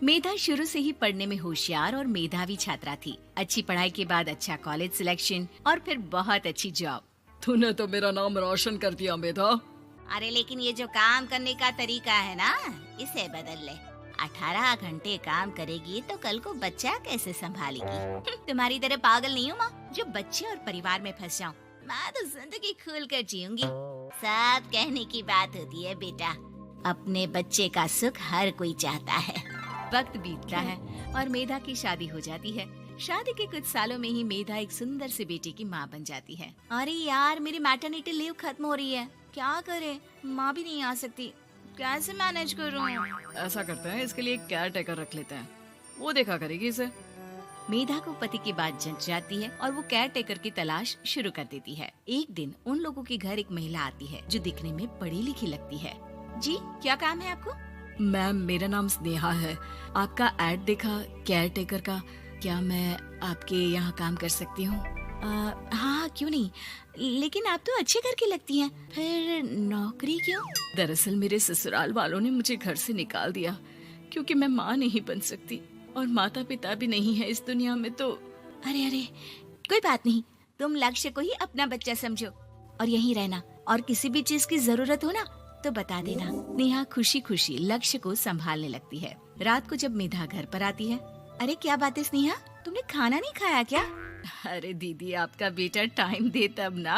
मेधा शुरू से ही पढ़ने में होशियार और मेधावी छात्रा थी। अच्छी पढ़ाई के बाद अच्छा कॉलेज सिलेक्शन और फिर बहुत अच्छी जॉब। तूने तो मेरा नाम रोशन कर दिया मेधा। अरे लेकिन ये जो काम करने का तरीका है ना, इसे बदल ले। 18 घंटे काम करेगी तो कल को बच्चा कैसे संभालेगी? तुम्हारी तरह पागल नहीं हूँ माँ जो बच्चे और परिवार में फंस जाऊँ। मैं तो जिंदगी खुल कर जीऊंगी। सब कहने की बात होती है बेटा, अपने बच्चे का सुख हर कोई चाहता है। वक्त बीतता है और मेधा की शादी हो जाती है। शादी के कुछ सालों में ही मेधा एक सुंदर से बेटे की माँ बन जाती है। अरे यार, मेरी मैटरनिटी लीव खत्म हो रही है, क्या करे? माँ भी नहीं आ सकती, कैसे मैनेज करूँ? ऐसा करते हैं, इसके लिए एक केयर टेकर रख लेते हैं, वो देखा करेगी इसे। मेधा को पति की बात जंच जाती है और वो केयर टेकर की तलाश शुरू कर देती है। एक दिन उन लोगों के घर एक महिला आती है जो दिखने में पढ़ी लिखी लगती है। जी, क्या काम है आपको? मैम, मेरा नाम स्नेहा है। आपका एड देखा केयर टेकर का, क्या मैं आपके यहाँ काम कर सकती हूँ? हाँ, क्यों नहीं, लेकिन आप तो अच्छे घर की लगती हैं, फिर नौकरी क्यों? दरअसल मेरे ससुराल वालों ने मुझे घर से निकाल दिया क्योंकि मैं माँ नहीं बन सकती और माता पिता भी नहीं है इस दुनिया में। तो अरे कोई बात नहीं, तुम लक्ष्य को ही अपना बच्चा समझो और यहीं रहना, और किसी भी चीज की जरूरत हो ना तो बता देना। नेहा खुशी खुशी लक्ष्य को संभालने लगती है। रात को जब मेधा घर पर आती है, अरे क्या बात है स्नेहा, तुमने खाना नहीं खाया क्या? अरे दीदी, आपका बेटा टाइम दे तब ना।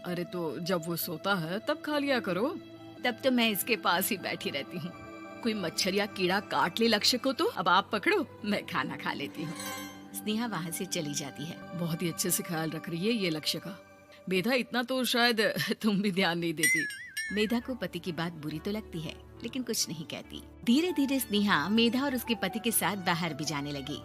अरे तो जब वो सोता है तब खा लिया करो। तब तो मैं इसके पास ही बैठी रहती हूँ। कोई मच्छर या कीड़ा काट ले लक्ष्य को तो अब आप पकड़ो, मैं खाना खा लेती हूँ। स्नेहा वहाँ से चली जाती है। बहुत ही अच्छे से ख्याल रख रही है ये लक्ष्य का। मेधा, इतना तो शायद तुम भी ध्यान नहीं देती। मेधा को पति की बात बुरी तो लगती है लेकिन कुछ नहीं कहती। धीरे धीरे स्नेहा मेधा और उसके पति के साथ बाहर भी जाने लगी।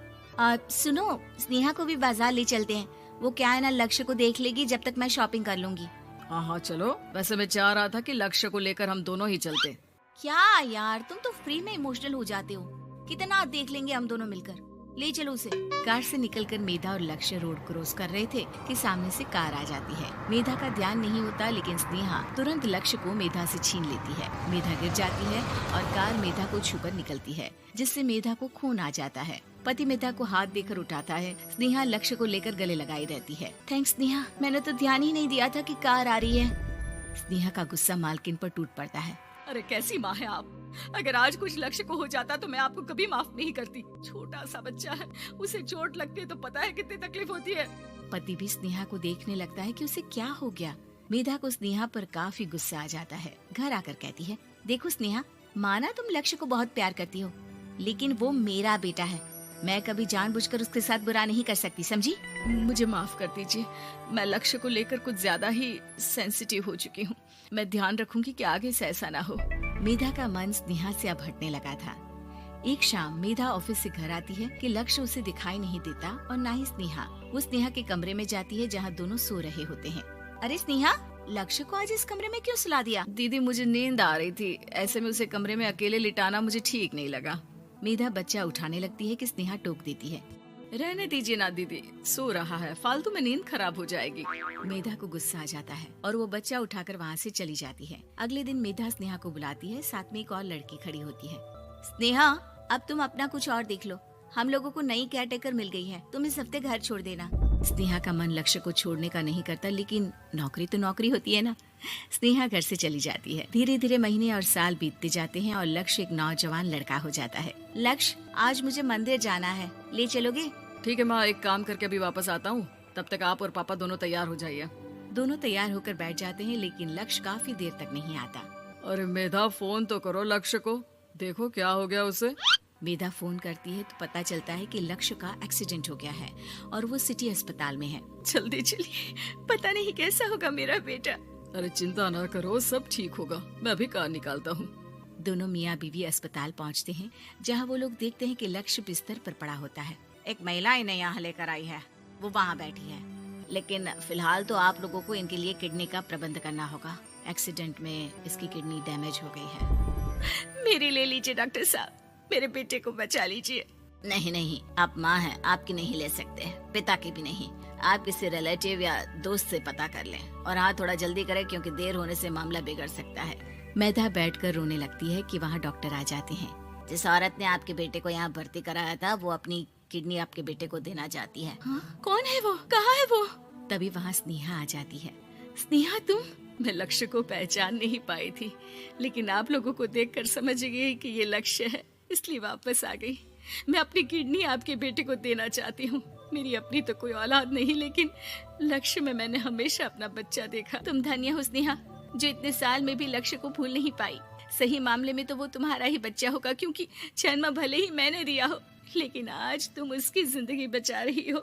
सुनो, स्नेहा को भी बाजार ले चलते हैं, वो क्या है ना लक्ष्य को देख लेगी जब तक मैं शॉपिंग कर लूंगी। हाँ चलो, वैसे मैं चाह रहा था कि लक्ष्य को लेकर हम दोनों ही चलते। क्या यार, तुम तो फ्री में इमोशनल हो जाते हो, कितना देख लेंगे हम दोनों मिलकर, ले चलो उसे। कार से निकलकर मेधा और लक्ष्य रोड क्रॉस कर रहे थे कि सामने से कार आ जाती है। मेधा का ध्यान नहीं होता लेकिन स्नेहा तुरंत लक्ष्य को मेधा से छीन लेती है। मेधा गिर जाती है और कार मेधा को छूकर निकलती है, जिससे मेधा को खून आ जाता है। पति मेधा को हाथ देकर उठाता है। स्नेहा लक्ष्य को लेकर गले लगाई रहती है। थैंक्स स्नेहा, मैंने तो ध्यान ही नहीं दिया था कि कार आ रही है। स्नेहा का गुस्सा मालकिन पर टूट पड़ता है। अरे कैसी माँ है आप, अगर आज कुछ लक्ष्य को हो जाता तो मैं आपको कभी माफ नहीं करती। छोटा सा बच्चा है, उसे चोट लगती है तो पता है कितनी तकलीफ होती है। पति भी स्नेहा को देखने लगता है कि उसे क्या हो गया। मेधा को स्नेहा पर काफी गुस्सा आ जाता है। घर आकर कहती है, देखो स्नेहा, माना तुम लक्ष्य को बहुत प्यार करती हो, लेकिन वो मेरा बेटा है, मैं कभी जानबूझकर उसके साथ बुरा नहीं कर सकती, समझी? मुझे माफ कर दीजिए, मैं लक्ष्य को लेकर कुछ ज्यादा ही सेंसिटिव हो चुकी हूँ। मैं ध्यान रखूंगी कि आगे से ऐसा ना हो। मेधा का मन स्नेहा से अब हटने लगा था। एक शाम मेधा ऑफिस से घर आती है कि लक्ष्य उसे दिखाई नहीं देता और ना ही स्नेहा। वो स्नेहा के कमरे में जाती है जहाँ दोनों सो रहे होते हैं। अरे स्नेहा, लक्ष्य को आज इस कमरे में क्यों सुला दिया? दीदी, मुझे नींद आ रही थी, ऐसे में उसे कमरे में अकेले लिटाना मुझे ठीक नहीं लगा। मेधा बच्चा उठाने लगती है कि स्नेहा टोक देती है। रहने दीजिए ना दीदी, सो रहा है, फालतू में नींद खराब हो जाएगी। मेधा को गुस्सा आ जाता है और वो बच्चा उठाकर वहाँ से चली जाती है। अगले दिन मेधा स्नेहा को बुलाती है, साथ में एक और लड़की खड़ी होती है। स्नेहा, अब तुम अपना कुछ और देख लो, हम लोगों को नई केयर टेकर मिल गई है, तुम इस हफ्ते घर छोड़ देना। स्नेहा का मन लक्ष्य को छोड़ने का नहीं करता, लेकिन नौकरी तो नौकरी होती है ना। स्नेहा घर से चली जाती है। धीरे धीरे महीने और साल बीतते जाते हैं और लक्ष्य एक नौजवान लड़का हो जाता है। लक्ष्य, आज मुझे मंदिर जाना है, ले चलोगे? ठीक है माँ, एक काम करके अभी वापस आता हूँ, तब तक आप और पापा दोनों तैयार हो जाइए। दोनों तैयार होकर बैठ जाते हैं लेकिन लक्ष्य काफी देर तक नहीं आता। अरे मेधा, फोन तो करो लक्ष्य को, देखो क्या हो गया उसे। मेधा फोन करती है तो पता चलता है कि लक्ष्य का एक्सीडेंट हो गया है और वो सिटी अस्पताल में है। जल्दी चलिए, पता नहीं कैसा होगा मेरा बेटा। अरे चिंता ना करो, सब ठीक होगा, मैं अभी कार निकालता हूँ। दोनों मियाँ बीवी अस्पताल पहुँचते हैं जहाँ वो लोग देखते हैं कि लक्ष्य बिस्तर पर पड़ा होता है। एक महिला इन्हें यहाँ लेकर आई है, वो वहाँ बैठी है, लेकिन फिलहाल तो आप लोगों को इनके लिए किडनी का प्रबंध करना होगा। एक्सीडेंट में इसकी किडनी डैमेज हो गई है। मेरी ले लीजिए डॉक्टर साहब, मेरे बेटे को बचा लीजिए। नहीं नहीं, आप माँ हैं, आपकी नहीं ले सकते, पिता की भी नहीं। आप किसी रिलेटिव या दोस्त से पता कर लें और हाँ, थोड़ा जल्दी करें क्योंकि देर होने से मामला बिगड़ सकता है। मेधा बैठकर रोने लगती है कि वहाँ डॉक्टर आ जाते हैं। जिस औरत ने आपके बेटे को यहाँ भर्ती कराया था वो अपनी किडनी आपके बेटे को देना चाहती है। हाँ? कौन है वो? कहाँ है वो? तभी वहाँ स्नेहा आ जाती है। स्नेहा तुम? मैं लक्ष्य को पहचान नहीं पाई थी, लेकिन आप लोगों को देखकर समझ गई कि ये लक्ष्य है, इसलिए वापस आ गई। मैं अपनी किडनी आपके बेटे को देना चाहती हूँ। मेरी अपनी तो कोई औलाद नहीं, लेकिन लक्ष्य में मैंने हमेशा अपना बच्चा देखा। तुम धन्य हो स्नेहा, जो इतने साल में भी लक्ष्य को भूल नहीं पाई। सही मामले में तो वो तुम्हारा ही बच्चा होगा, क्योंकि जन्म भले ही मैंने दिया हो, लेकिन आज तुम उसकी जिंदगी बचा रही हो।